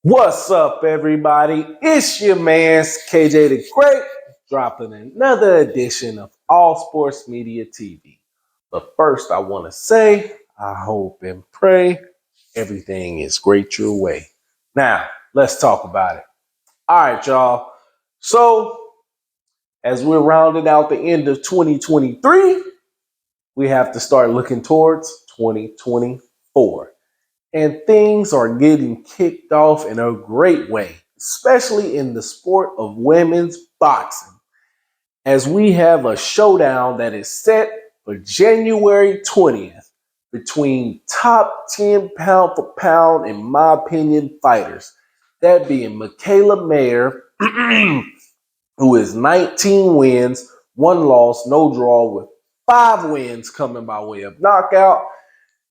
What's up, everybody? It's your man, KJ the Great, dropping another edition of All Sports Media TV. But first, I want to say, I hope and pray everything is great your way. Now, let's talk about it. All right, y'all. So, as we're rounding out the end of 2023, we have to start looking towards 2024. And things are getting kicked off in a great way, especially in the sport of women's boxing, as we have a showdown that is set for January 20th between top 10 pound for pound, in my opinion, fighters. That being Mikaela Mayer, who is 19 wins, one loss, no draw, with 5 wins coming by way of knockout.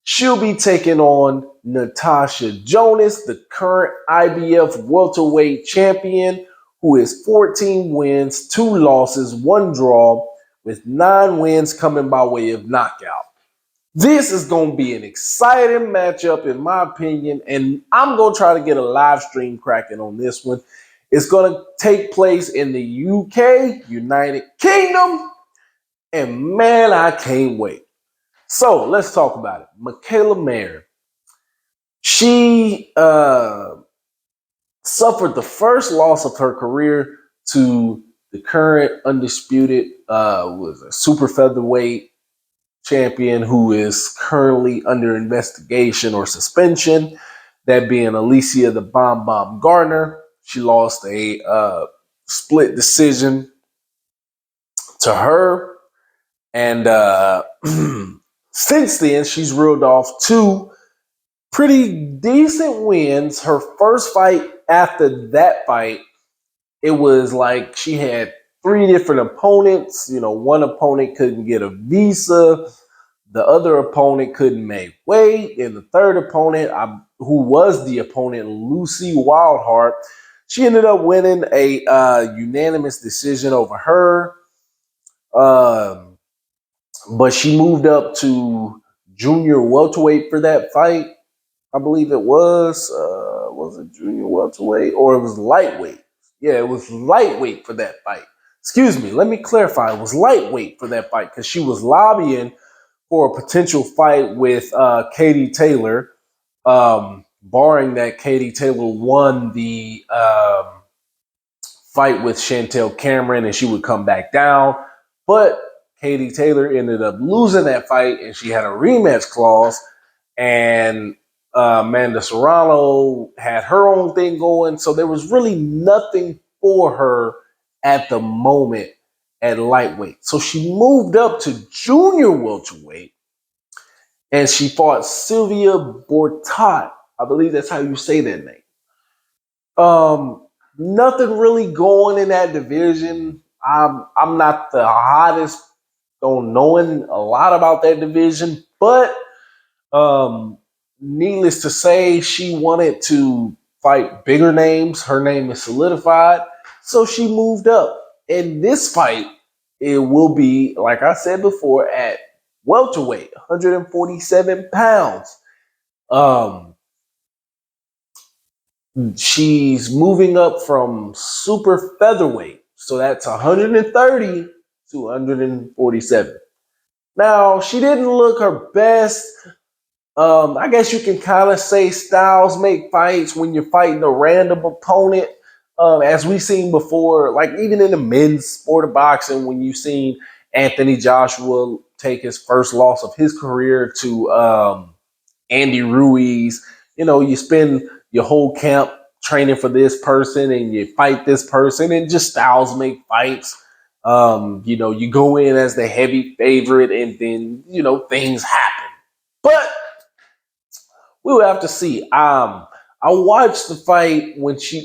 She'll be taking on Natasha Jonas, the current IBF welterweight champion, who is 14 wins, 2 losses, 1 draw, with 9 wins coming by way of knockout. This is going to be an exciting matchup, in my opinion, and I'm going to try to get a live stream cracking on this one. It's going to take place in the UK, United Kingdom, and man, I can't wait. So let's talk about it. Mikaela Mayer. She suffered the first loss of her career to the current undisputed was a super featherweight champion who is currently under investigation or suspension. That being Alicia the Bomb Bomb Gardner. She lost a split decision to her, and since then she's reeled off 2 pretty decent wins. Her first fight after that fight, it was like she had 3 different opponents. You know, one opponent couldn't get a visa, the other opponent couldn't make weight, and the third opponent, who was the opponent, Lucy Wildheart, she ended up winning a unanimous decision over her. But she moved up to junior welterweight for that fight. I believe it was it junior welterweight or it was lightweight? Yeah, it was lightweight for that fight. Excuse me, let me clarify. It was lightweight for that fight because she was lobbying for a potential fight with Katie Taylor, barring that Katie Taylor won the fight with Chantel Cameron and she would come back down. But Katie Taylor ended up losing that fight and she had a rematch clause. And Amanda Serrano had her own thing going. So there was really nothing for her at the moment at lightweight. So she moved up to junior welterweight and she fought Sylvia Bortat. I believe that's how you say that name. Nothing really going in that division. I'm not the hottest on knowing a lot about that division, but needless to say, she wanted to fight bigger names. Her name is solidified, so she moved up. In this fight, it will be, like I said before, at welterweight, 147 pounds. She's moving up from super featherweight, so that's 130 to 147. Now, she didn't look her best. I guess you can kind of say styles make fights when you're fighting a random opponent. As we've seen before, like even in the men's sport of boxing, when you've seen Anthony Joshua take his first loss of his career to Andy Ruiz, you know, you spend your whole camp training for this person and you fight this person, and just styles make fights. You know, you go in as the heavy favorite and then, you know, things happen. But we'll have to see. I watched the fight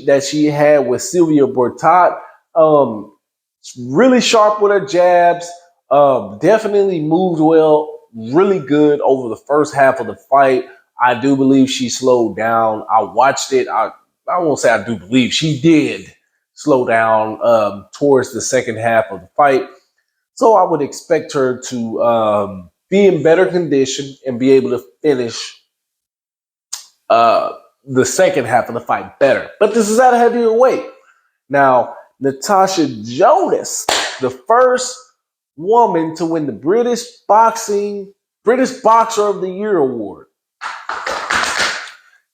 that she had with Sylvia Bortat. Really sharp with her jabs. Definitely moved well. Really good over the first half of the fight. I do believe she slowed down. I watched it. I won't say I do believe. She did slow down towards the second half of the fight. So I would expect her to be in better condition and be able to finish the second half of the fight better. But this is at a heavier weight. Now, Natasha Jonas, the first woman to win the British Boxer of the Year award.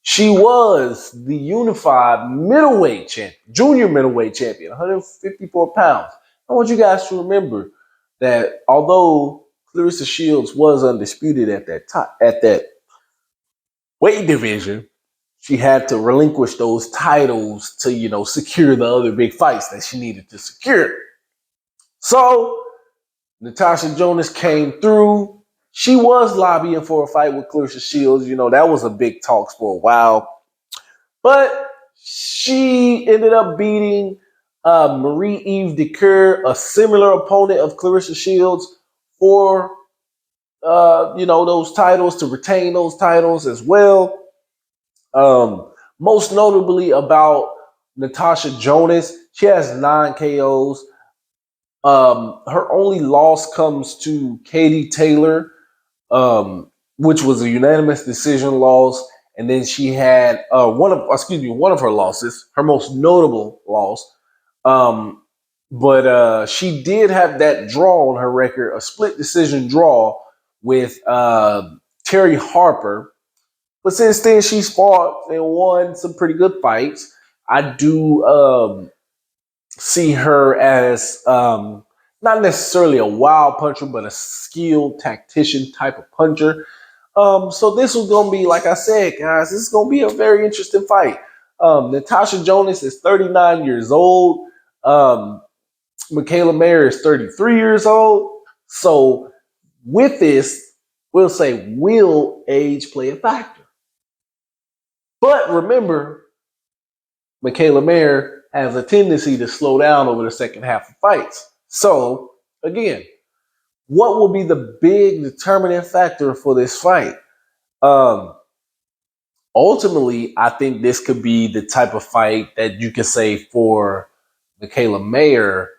She was the unified middleweight champion, junior middleweight champion, 154 pounds. I want you guys to remember that although Claressa Shields was undisputed at that weight division, she had to relinquish those titles to, secure the other big fights that she needed to secure. So Natasha Jonas came through. She was lobbying for a fight with Claressa Shields. That was a big talks for a while. But she ended up beating Marie-Eve Decoeur, a similar opponent of Claressa Shields, for those titles, to retain those titles as well. Most notably about Natasha Jonas, she has 9 KOs. Her only loss comes to Katie Taylor, which was a unanimous decision loss. And then she had one of her losses, her most notable loss. But she did have that draw on her record, a split decision draw with Terry Harper. But since then, she's fought and won some pretty good fights. I do see her as not necessarily a wild puncher, but a skilled tactician type of puncher. So this was going to be, like I said, guys, this is going to be a very interesting fight. Natasha Jonas is 39 years old. Mikaela Mayer is 33 years old. So with this, we'll say, will age play a factor? But remember, Mikaela Mayer has a tendency to slow down over the second half of fights. So, again, what will be the big determining factor for this fight? Ultimately, I think this could be the type of fight that you could say for Mikaela Mayer,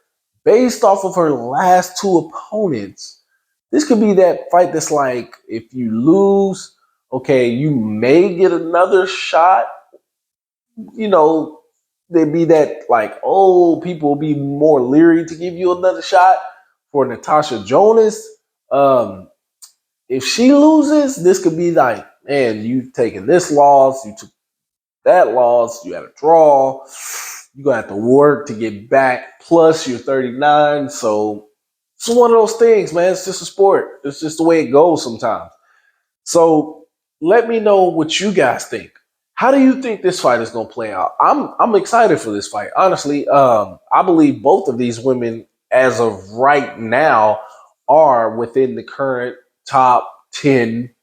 based off of her last 2 opponents. This could be that fight that's like, if you lose, okay, you may get another shot. There'd be that like, oh, people will be more leery to give you another shot. For Natasha Jonas, if she loses, this could be like, man, you've taken this loss, you took that loss, you had a draw, you're going to have to work to get back, plus you're 39. So it's one of those things, man. It's just a sport. It's just the way it goes sometimes. So let me know what you guys think. How do you think this fight is going to play out? I'm excited for this fight. Honestly, I believe both of these women, as of right now, are within the current top 10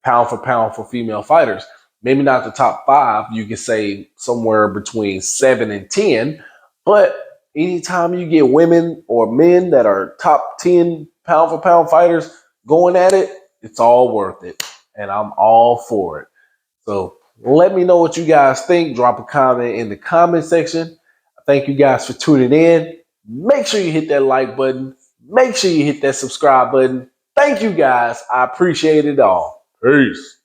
pound for pound for female fighters. Maybe not the top 5. You could say somewhere between 7 and 10. But anytime you get women or men that are top 10 pound for pound fighters going at it, it's all worth it. And I'm all for it. So let me know what you guys think. Drop a comment in the comment section. Thank you guys for tuning in. Make sure you hit that like button. Make sure you hit that subscribe button. Thank you guys. I appreciate it all. Peace.